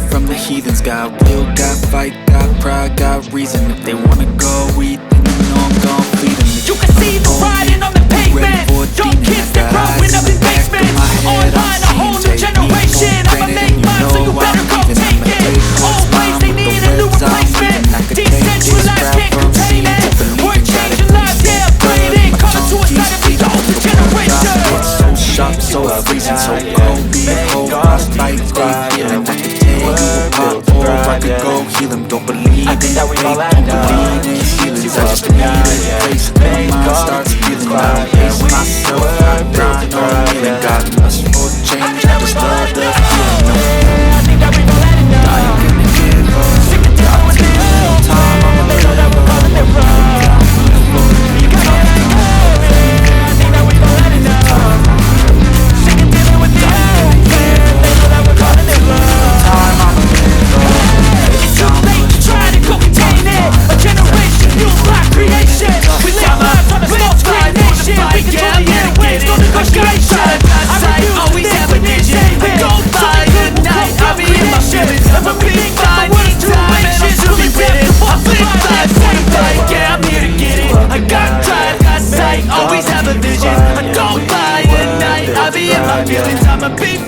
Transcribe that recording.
from the heathens. Got will, got fight, got pride, got reason. If they wanna go eat, then you know I'm gon' feed them. You can see the riding on the pavement. Young kids, they're growing up in basements. Online, a whole new generation. I'ma make mine, so you better go take it. Always they need a new replacement. Decentralized, can't contain it. We're changing lives, yeah, upgrading. Coming to a side of the older generation. So sharp, so freezing, so cold. Be a whole frostbite, they feeling. I could tear you apart, or I could go heal them. Don't believe in fate, don't believe in healings. I just need a place where my mind starts feeling. I pace myself, I grind on it, and got lust for change. I just love the feeling. I think that we've all had enough. I ain't gonna give up. Sick of dealing with this whole time. They know that we're calling it wrong. You got all that love, yeah. I think that we've all had enough. Sick of dealing with this whole thing. They know that we're calling it wrong. It's too late to try to go contain it. A generation fueled by creation. We live lives on a small screen nation. We control the airwaves, no negotiation. Always have a vision. I don't buy at night. I'll be in my feelings. And when we think that the world's too anxious, I'll we be with it. I live life, same fight, yeah, I'm here to get it. I got drive, got sight, always have a vision. I don't buy at night. I'll be in my feelings. I'm a big